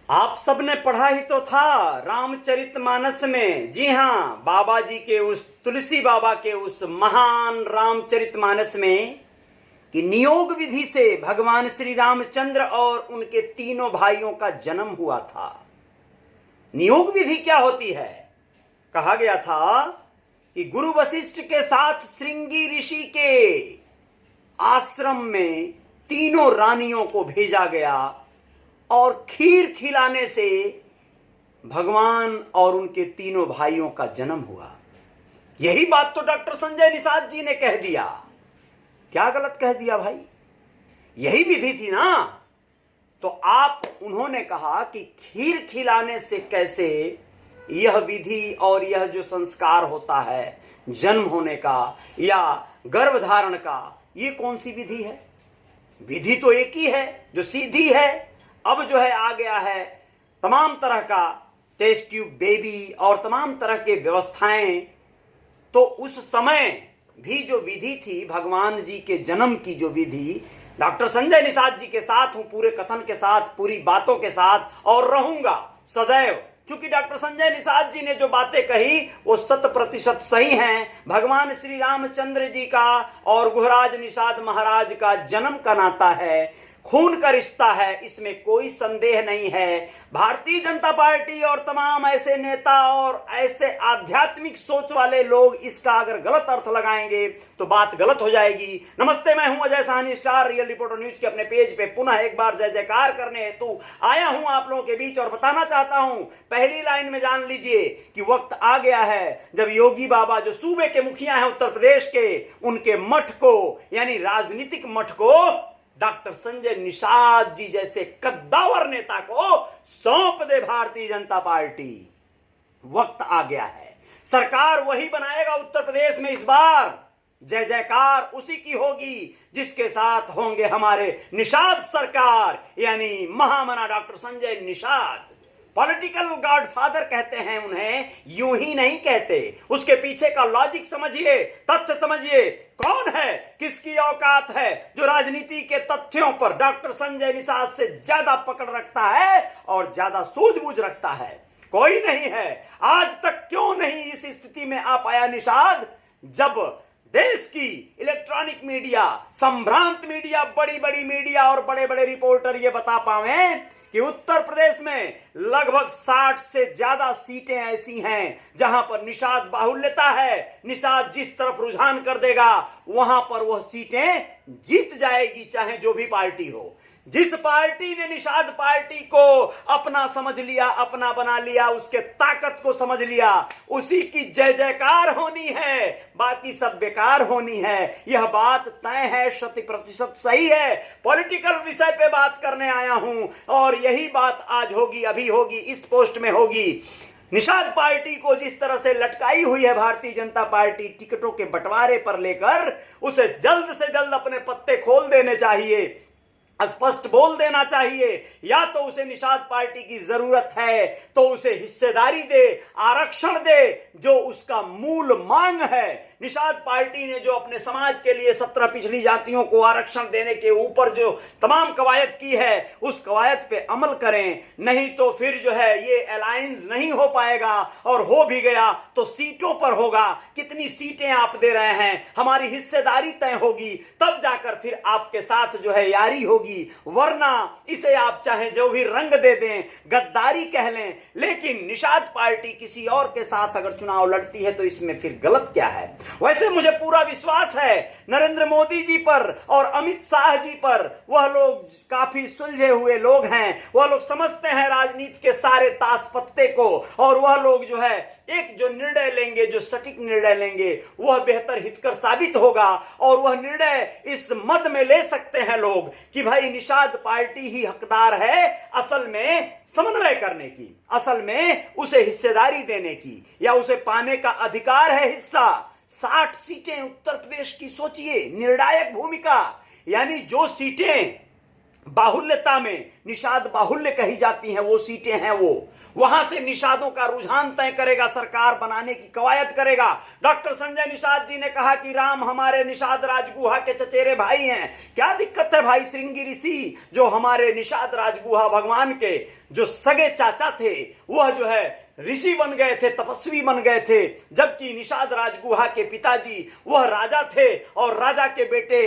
आप सबने पढ़ा ही तो था रामचरितमानस में। जी हाँ, बाबा जी के उस तुलसी बाबा के उस महान रामचरितमानस में कि नियोग विधि से भगवान श्री रामचंद्र और उनके तीनों भाइयों का जन्म हुआ था। नियोग विधि क्या होती है? कहा गया था कि गुरु वशिष्ठ के साथ श्रृंगी ऋषि के आश्रम में तीनों रानियों को भेजा गया और खीर खिलाने से भगवान और उनके तीनों भाइयों का जन्म हुआ। यही बात तो डॉक्टर संजय निषाद जी ने कह दिया। क्या गलत कह दिया भाई? यही विधि थी ना। तो उन्होंने कहा कि खीर खिलाने से कैसे यह विधि और यह जो संस्कार होता है जन्म होने का या गर्भ धारण का, ये कौन सी विधि है? विधि तो एक ही है जो सीधी है। अब जो है आ गया है तमाम तरह का टेस्ट ट्यूब बेबी और तमाम तरह के व्यवस्थाएं। तो उस समय भी जो विधि थी भगवान जी के जन्म की, जो विधि, डॉक्टर संजय निषाद जी के साथ हूं, पूरे कथन के साथ, पूरी बातों के साथ और रहूंगा सदैव। क्योंकि डॉक्टर संजय निषाद जी ने जो बातें कही वो 100% सही हैं। भगवान श्री रामचंद्र जी का और गुहराज निषाद महाराज का जन्म का नाता है, खून का रिश्ता है, इसमें कोई संदेह नहीं है। भारतीय जनता पार्टी और तमाम ऐसे नेता और ऐसे आध्यात्मिक सोच वाले लोग इसका अगर गलत अर्थ लगाएंगे तो बात गलत हो जाएगी। नमस्ते, मैं हूं Ajay Sahni, star real reporter news के अपने पेज पे पुनः एक बार जय जयकार करने हेतु आया हूं आप लोगों के बीच और बताना चाहता हूं, पहली लाइन में जान लीजिए कि वक्त आ गया है जब योगी बाबा जो सूबे के मुखिया हैं उत्तर प्रदेश के, उनके मठ को यानी राजनीतिक मठ को डॉक्टर संजय निषाद जी जैसे कद्दावर नेता को सौंप दे भारतीय जनता पार्टी। वक्त आ गया है, सरकार वही बनाएगा उत्तर प्रदेश में इस बार। जय जयकार उसी की होगी जिसके साथ होंगे हमारे निषाद सरकार, यानी महामना doctor Sanjay Nishad. Political godfather कहते हैं उन्हें, यूं ही नहीं कहते। उसके पीछे का लॉजिक समझिए, तथ्य समझिए। कौन है, किसकी औकात है जो राजनीति के तथ्यों पर डॉक्टर संजय निषाद से ज्यादा पकड़ रखता है और ज्यादा सूझबूझ रखता है? कोई नहीं है। आज तक क्यों नहीं इस स्थिति में आ पाया निषाद, जब देश की इलेक्ट्रॉनिक मीडिया, संभ्रांत मीडिया, बड़ी बड़ी मीडिया और बड़े बड़े रिपोर्टर ये बता पावे कि उत्तर प्रदेश में लगभग 60 से ज्यादा सीटें ऐसी हैं जहां पर निषाद बाहुल्यता है। निषाद जिस तरफ रुझान कर देगा वहां पर वह सीटें जीत जाएगी, चाहे जो भी पार्टी हो। जिस पार्टी ने निषाद पार्टी को अपना समझ लिया, अपना बना लिया, उसके ताकत को समझ लिया, उसी की जय जयकार होनी है, बाकी सब बेकार होनी है। यह बात तय है, 100% सही है। पॉलिटिकल विषय पे बात करने आया हूं और यही बात आज होगी, अभी होगी, इस पोस्ट में होगी। निषाद पार्टी को जिस तरह से लटकाई हुई है भारतीय जनता पार्टी टिकटों के बंटवारे पर लेकर, उसे जल्द से जल्द अपने पत्ते खोल देने चाहिए, स्पष्ट बोल देना चाहिए। या तो उसे निषाद पार्टी की जरूरत है तो उसे हिस्सेदारी दे, आरक्षण दे, जो उसका मूल मांग है। निषाद पार्टी ने जो अपने समाज के लिए 17 पिछड़ी जातियों को आरक्षण देने के ऊपर जो तमाम कवायद की है, उस कवायद पे अमल करें, नहीं तो फिर जो है ये अलायंस नहीं हो पाएगा, और हो भी गया तो सीटों पर होगा। कितनी सीटें आप दे रहे हैं, हमारी हिस्सेदारी तय होगी, तब जाकर फिर आपके साथ जो है यारी होगी। वरना इसे आप चाहे जो भी रंग दे दें, गद्दारी कह लें, लेकिन निषाद पार्टी किसी और के साथ अगर चुनाव लड़ती है तो इसमें फिर गलत क्या है? वैसे मुझे पूरा विश्वास है नरेंद्र मोदी जी पर और अमित शाह जी पर। वह लोग काफी सुलझे हुए लोग हैं, वह लोग समझते हैं राजनीति के सारे ताश पत्ते को, और वह लोग जो है एक जो निर्णय लेंगे, जो सटीक निर्णय लेंगे, वह बेहतर हितकर साबित होगा। और वह निर्णय इस मद में ले सकते हैं लोग कि भाई निषाद पार्टी ही हकदार है असल में समन्वय करने की, असल में उसे हिस्सेदारी देने की, या उसे पाने का अधिकार है हिस्सा। 60 सीटें उत्तर प्रदेश की, सोचिए, निर्णायक भूमिका, यानी जो सीटें बाहुल्यता में, निषाद बाहुल्य कही जाती हैं वो सीटें हैं, वो वहां से निषादों का रुझान तय करेगा, सरकार बनाने की कवायद करेगा। डॉक्टर संजय निषाद जी ने कहा कि राम हमारे निषाद राजगुहा के चचेरे भाई हैं। क्या दिक्कत है भाई? श्रृंगी ऋषि जो हमारे निषाद राजगुहा भगवान के जो सगे चाचा थे, वह जो है ऋषि बन गए थे, तपस्वी बन गए थे, जबकि निषाद राजगुहा के पिताजी वह राजा थे और राजा के बेटे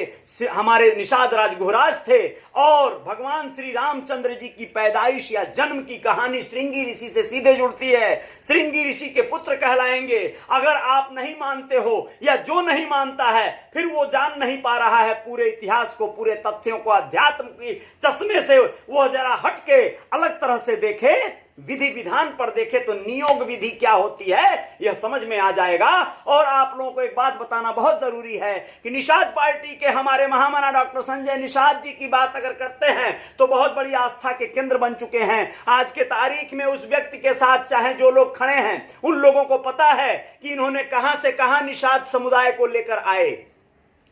हमारे निषाद राजगुहराज थे। और भगवान श्री रामचंद्र जी की पैदाइश या जन्म की कहानी श्रृंगी ऋषि से सीधे जुड़ती है। श्रृंगी ऋषि के पुत्र कहलाएंगे। अगर आप नहीं मानते हो या जो नहीं मानता है फिर वो जान नहीं पा रहा है पूरे इतिहास को, पूरे तथ्यों को, अध्यात्म की चश्मे से वो जरा हट के अलग तरह से देखे, विधि विधान पर देखे तो नियोग विधि क्या होती है यह समझ में आ जाएगा। और आप लोगों को एक बात बताना बहुत जरूरी है कि निषाद पार्टी के हमारे महामना डॉक्टर संजय निषाद जी की बात अगर करते हैं तो बहुत बड़ी आस्था के केंद्र बन चुके हैं। आज के तारीख में उस व्यक्ति के साथ चाहे जो लोग खड़े हैं, उन लोगों को पता है कि इन्होंने कहां से कहां निषाद समुदाय को लेकर आए,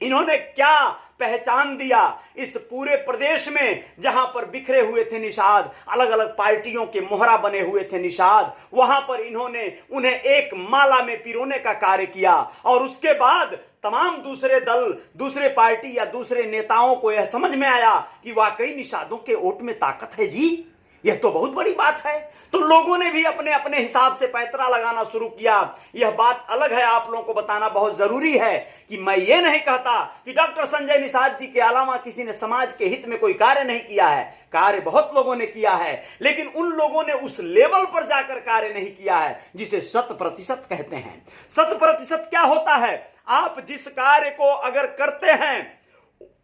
इन्होंने क्या पहचान दिया इस पूरे प्रदेश में जहां पर बिखरे हुए थे निषाद, अलग अलग पार्टियों के मोहरा बने हुए थे निषाद, वहां पर इन्होंने उन्हें एक माला में पिरोने का कार्य किया। और उसके बाद तमाम दूसरे दल, दूसरे पार्टी या दूसरे नेताओं को यह समझ में आया कि वाकई निषादों के वोट में ताकत है जी, यह तो बहुत बड़ी बात है। तो लोगों ने भी अपने अपने हिसाब से पैंतरा लगाना शुरू किया। यह बात अलग है, आप लोगों को बताना बहुत जरूरी है कि मैं ये नहीं कहता कि डॉक्टर संजय निषाद जी के अलावा किसी ने समाज के हित में कोई कार्य नहीं किया है। कार्य बहुत लोगों ने किया है, लेकिन उन लोगों ने उस लेवल पर जाकर कार्य नहीं किया है जिसे 100% कहते हैं। 100% क्या होता है? आप जिस कार्य को अगर करते हैं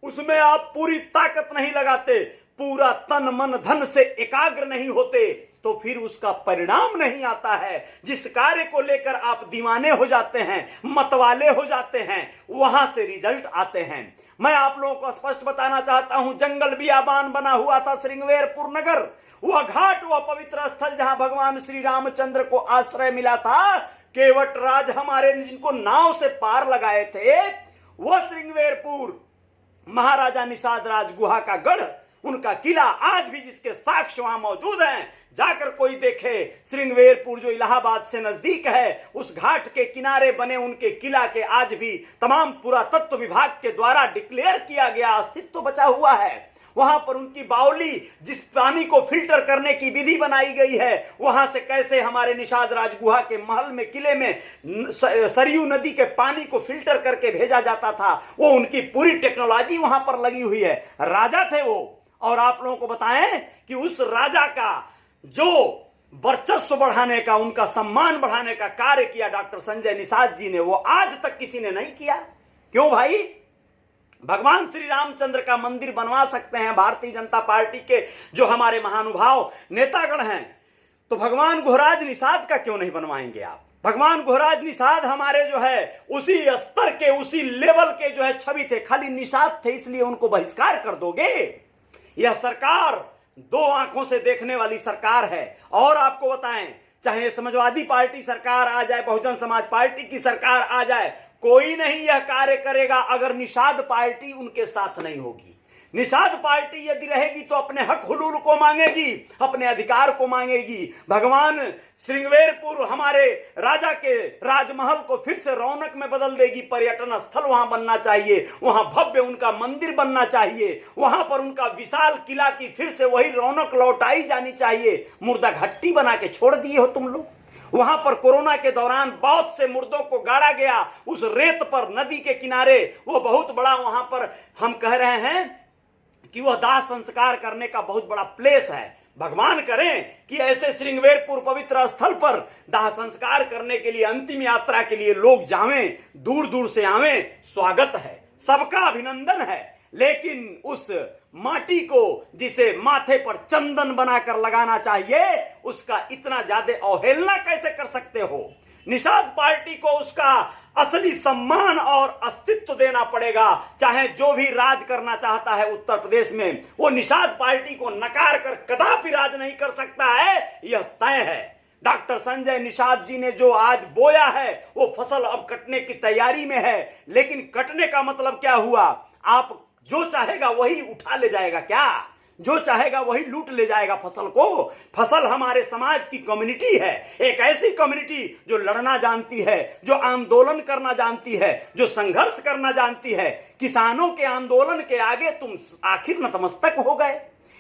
उसमें आप पूरी ताकत नहीं लगाते, पूरा तन मन धन से एकाग्र नहीं होते, तो फिर उसका परिणाम नहीं आता है। जिस कार्य को लेकर आप दीवाने हो जाते हैं, मतवाले हो जाते हैं, वहां से रिजल्ट आते हैं। मैं आप लोगों को स्पष्ट बताना चाहता हूं, जंगल बियाबान बना हुआ था श्रृंगवेरपुर नगर, वह घाट, वह पवित्र स्थल जहां भगवान श्री रामचंद्र को आश्रय मिला था। केवट राज हमारे जिनको नाव से पार लगाए थे, वह श्रृंगवेरपुर महाराजा निषाद राजगुहा का गढ़, उनका किला आज भी जिसके साक्ष्य वहां मौजूद हैं, जाकर कोई देखे। श्रृंगवेरपुर जो इलाहाबाद से नजदीक है, उस घाट के किनारे बने उनके किला के आज भी तमाम पुरातत्व विभाग के द्वारा डिक्लेयर किया गया अस्तित्व बचा हुआ है। वहां पर उनकी बावली, जिस पानी को फिल्टर करने की विधि बनाई गई है, वहां से कैसे हमारे निषाद राजगुहा के महल में, किले में सरयू नदी के पानी को फिल्टर करके भेजा जाता था, वो उनकी पूरी टेक्नोलॉजी वहां पर लगी हुई है। राजा थे वो। और आप लोगों को बताएं कि उस राजा का जो वर्चस्व बढ़ाने का, उनका सम्मान बढ़ाने का कार्य किया डॉक्टर संजय निषाद जी ने, वो आज तक किसी ने नहीं किया। क्यों भाई? भगवान श्री रामचंद्र का मंदिर बनवा सकते हैं भारतीय जनता पार्टी के जो हमारे महानुभाव नेतागण हैं, तो भगवान गुहराज निषाद का क्यों नहीं बनवाएंगे आप? भगवान गुहराज निषाद हमारे जो है उसी स्तर के, उसी लेवल के जो है छवि थे, खाली निषाद थे इसलिए उनको बहिष्कार कर दोगे? यह सरकार दो आंखों से देखने वाली सरकार है। और आपको बताएं, चाहे समाजवादी पार्टी सरकार आ जाए, बहुजन समाज पार्टी की सरकार आ जाए, कोई नहीं यह कार्य करेगा अगर निषाद पार्टी उनके साथ नहीं होगी। निषाद पार्टी यदि रहेगी तो अपने हक हुलूल को मांगेगी, अपने अधिकार को मांगेगी। भगवान श्रृंगवेरपुर हमारे राजा के राजमहल को फिर से रौनक में बदल देगी। पर्यटन स्थल वहां बनना चाहिए, वहां भव्य उनका मंदिर बनना चाहिए, वहां पर उनका विशाल किला की फिर से वही रौनक लौटाई जानी चाहिए। मुर्दा घट्टी बना के छोड़ दिए हो तुम लोग। वहां पर कोरोना के दौरान बहुत से मुर्दों को गाड़ा गया उस रेत पर, नदी के किनारे। वो बहुत बड़ा वहां पर हम कह रहे हैं कि वह दाह संस्कार करने का बहुत बड़ा प्लेस है। भगवान करें कि ऐसे श्रृंगवेरपुर पवित्र स्थल पर दाह संस्कार करने के लिए, अंतिम यात्रा के लिए लोग जावें, दूर दूर से आवें। स्वागत है, सबका अभिनंदन है, लेकिन उस माटी को जिसे माथे पर चंदन बनाकर लगाना चाहिए, उसका इतना ज्यादा अवहेलना कैसे कर सकते हो? निषाद पार्टी को उसका असली सम्मान और अस्तित्व देना पड़ेगा। चाहे जो भी राज करना चाहता है उत्तर प्रदेश में, वो निषाद पार्टी को नकार कर कदापि राज नहीं कर सकता है, यह तय है। डॉक्टर संजय निषाद जी ने जो आज बोया है वो फसल अब कटने की तैयारी में है। लेकिन कटने का मतलब क्या हुआ? आप जो चाहेगा वही उठा ले जाएगा क्या? जो चाहेगा वही लूट ले जाएगा फसल को। फसल हमारे समाज की कम्युनिटी है, एक ऐसी कम्युनिटी जो लड़ना जानती है, जो आंदोलन करना जानती है, जो संघर्ष करना जानती है। किसानों के आंदोलन के आगे तुम आखिर नतमस्तक हो गए।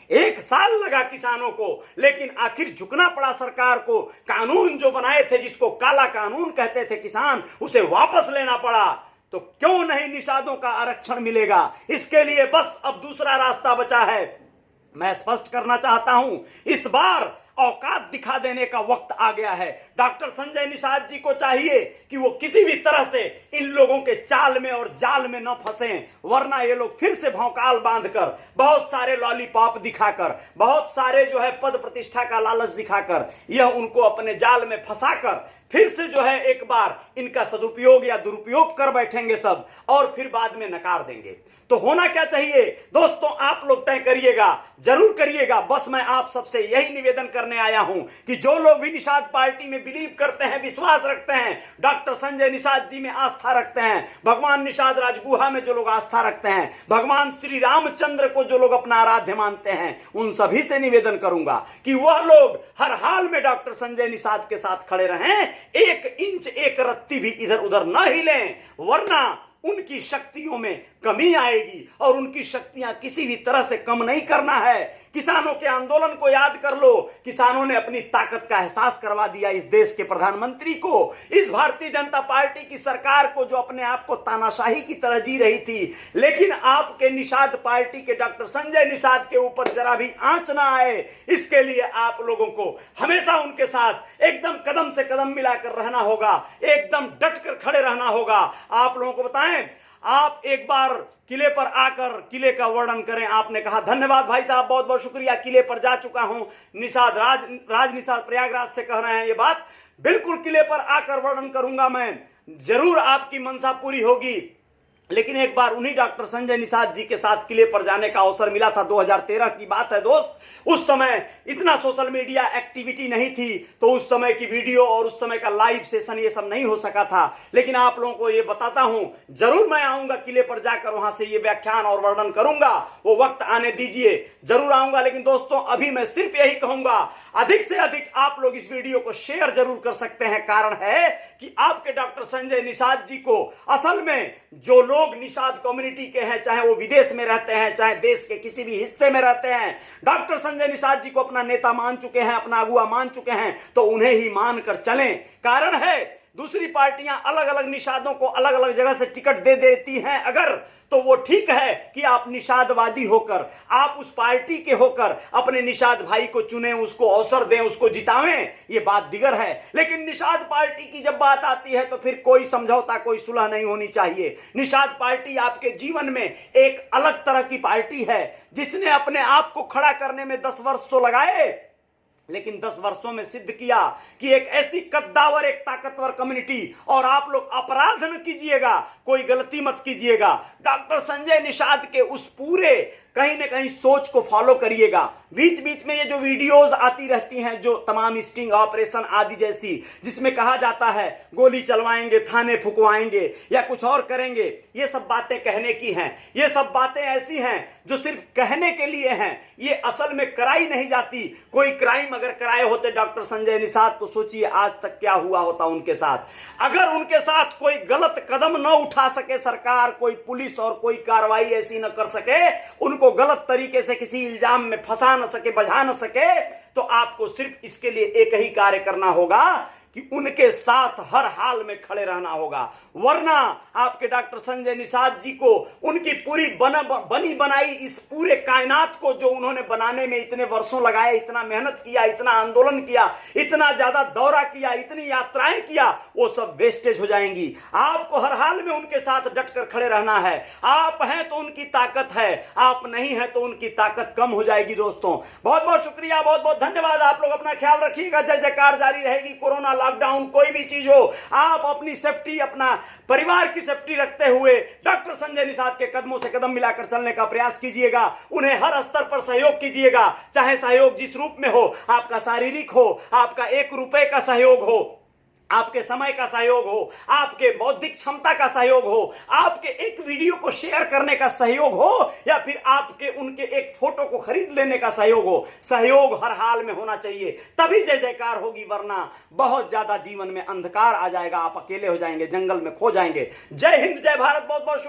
1 साल लगा किसानों को, लेकिन आखिर झुकना पड़ा सरकार को। कानून जो बनाए थे, जिसको काला कानून कहते थे किसान, उसे वापस लेना पड़ा। तो क्यों नहीं निषादों का आरक्षण मिलेगा? इसके लिए बस अब दूसरा रास्ता बचा है। मैं स्पष्ट करना चाहता हूं, इस बार औकात दिखा देने का वक्त आ गया है। डॉक्टर संजय निषाद जी को चाहिए कि वो किसी भी तरह से इन लोगों के चाल में और जाल में न फंसें, वरना ये लोग फिर से भौकाल बांधकर, बहुत सारे लॉलीपॉप दिखाकर, बहुत सारे जो है पद प्रतिष्ठा का लालच दिखाकर, यह उनको अपने जाल में फंसाकर फिर से जो है एक बार इनका सदुपयोग या दुरुपयोग कर बैठेंगे सब, और फिर बाद में नकार देंगे। तो होना क्या चाहिए दोस्तों, आप लोग तय करिएगा, जरूर करिएगा। बस मैं आप सबसे यही निवेदन करने आया हूं कि जो लोग भी निषाद पार्टी में बिलीव करते हैं, विश्वास रखते हैं, डॉक्टर संजय निषाद जी में आस्था रखते हैं, भगवान निषाद राजगुहा में जो लोग आस्था रखते हैं, भगवान श्री रामचंद्र को जो लोग अपना आराध्य मानते हैं, उन सभी से निवेदन करूंगा कि वह लोग हर हाल में डॉक्टर संजय निषाद के साथ खड़े रहें, 1 इंच 1 रत्ती भी इधर उधर न हिलें, वरना उनकी शक्तियों में कमी आएगी। और उनकी शक्तियां किसी भी तरह से कम नहीं करना है। किसानों के आंदोलन को याद कर लो, किसानों ने अपनी ताकत का एहसास करवा दिया इस देश के प्रधानमंत्री को, इस भारतीय जनता पार्टी की सरकार को, जो अपने आप को तानाशाही की तरह जी रही थी। लेकिन आपके निषाद पार्टी के डॉक्टर संजय निषाद के ऊपर जरा भी आंच ना आए, इसके लिए आप लोगों को हमेशा उनके साथ एकदम कदम से कदम मिलाकर रहना होगा, एकदम डटकर खड़े रहना होगा। आप लोगों को बताएं, आप एक बार किले पर आकर किले का वर्णन करें। आपने कहा धन्यवाद भाई साहब, बहुत बहुत शुक्रिया, किले पर जा चुका हूं। निषाद राज निषाद प्रयागराज से कह रहे हैं ये बात, बिल्कुल किले पर आकर वर्णन करूंगा मैं, जरूर आपकी मनसा पूरी होगी। लेकिन एक बार उन्हीं डॉक्टर संजय निषाद जी के साथ किले पर जाने का अवसर मिला था, 2013 की बात है दोस्त। उस समय इतना सोशल मीडिया एक्टिविटी नहीं थी, तो उस समय की वीडियो और उस समय का लाइव सेशन ये सब नहीं हो सका था। लेकिन आप लोगों को ये बताता हूं, जरूर मैं आऊंगा किले पर जाकर, वहां से ये व्याख्यान और वर्णन करूंगा। वो वक्त आने दीजिए, जरूर आऊंगा। लेकिन दोस्तों अभी मैं सिर्फ यही कहूंगा, अधिक से अधिक आप लोग इस वीडियो को शेयर जरूर कर सकते हैं। कारण है कि आपके डॉक्टर संजय निषाद जी को असल में जो लोग निषाद कम्युनिटी के हैं, चाहे वो विदेश में रहते हैं, चाहे देश के किसी भी हिस्से में रहते हैं, डॉक्टर संजय निषाद जी को अपना नेता मान चुके हैं, अपना अगुआ मान चुके हैं, तो उन्हें ही मानकर चलें। कारण है दूसरी पार्टियां अलग अलग निषादों को अलग अलग जगह से टिकट दे देती हैं अगर, तो वो ठीक है कि आप निषादवादी होकर, आप उस पार्टी के होकर अपने निषाद भाई को चुनें, उसको अवसर दें, उसको जितावें, ये बात दिगर है। लेकिन निषाद पार्टी की जब बात आती है तो फिर कोई समझौता, कोई सुलह नहीं होनी चाहिए। निषाद पार्टी आपके जीवन में एक अलग तरह की पार्टी है, जिसने अपने आप को खड़ा करने में 10 वर्ष तो लगाए, लेकिन 10 वर्षों में सिद्ध किया कि एक ऐसी कद्दावर, एक ताकतवर कम्युनिटी। और आप लोग अपराध न कीजिएगा, कोई गलती मत कीजिएगा, डॉक्टर संजय निषाद के उस पूरे कहीं ना कहीं सोच को फॉलो करिएगा। बीच बीच में ये जो वीडियोस आती रहती हैं, जो तमाम स्टिंग ऑपरेशन आदि जैसी, जिसमें कहा जाता है गोली चलवाएंगे, थाने फुकवाएंगे या कुछ और करेंगे, ये सब बातें कहने की हैं। ये सब बातें ऐसी हैं जो सिर्फ कहने के लिए हैं, ये असल में कराई नहीं जाती। कोई क्राइम अगर कराए होते डॉक्टर संजय निषाद, तो सोचिए आज तक क्या हुआ होता उनके साथ। अगर उनके साथ कोई गलत कदम न उठा सके सरकार, कोई पुलिस और कोई कार्रवाई ऐसी न कर सके, उनको गलत तरीके से किसी इल्जाम में फंसा न सके, बजा न सके, तो आपको सिर्फ इसके लिए एक ही कार्य करना होगा कि उनके साथ हर हाल में खड़े रहना होगा। वरना आपके डॉक्टर संजय निषाद जी को उनकी पूरी बनी बनाई इस पूरे कायनात को, जो उन्होंने बनाने में इतने वर्षों लगाए, इतना मेहनत किया, इतना आंदोलन किया, इतना ज्यादा दौरा किया, इतनी यात्राएं किया, वो सब वेस्टेज हो जाएंगी। आपको हर हाल में उनके साथ डटकर खड़े रहना है। आप हैं तो उनकी ताकत है, आप नहीं है तो उनकी ताकत कम हो जाएगी। दोस्तों बहुत बहुत शुक्रिया, बहुत बहुत धन्यवाद। आप लोग अपना ख्याल रखिएगा, जय जयकार जारी रहेगी। कोरोना, लॉकडाउन, कोई भी चीज हो, आप अपनी सेफ्टी, अपना परिवार की सेफ्टी रखते हुए डॉक्टर संजय निषाद के कदमों से कदम मिलाकर चलने का प्रयास कीजिएगा। उन्हें हर स्तर पर सहयोग कीजिएगा, चाहे सहयोग जिस रूप में हो, आपका शारीरिक हो, आपका 1 रुपए का सहयोग हो, आपके समय का सहयोग हो, आपके बौद्धिक क्षमता का सहयोग हो, आपके एक वीडियो को शेयर करने का सहयोग हो, या फिर आपके उनके एक फोटो को खरीद लेने का सहयोग हो। सहयोग हर हाल में होना चाहिए, तभी जय जयकार होगी, वरना बहुत ज्यादा जीवन में अंधकार आ जाएगा, आप अकेले हो जाएंगे, जंगल में खो जाएंगे। जय हिंद, जय भारत, बहुत बहुत शुक्रिया।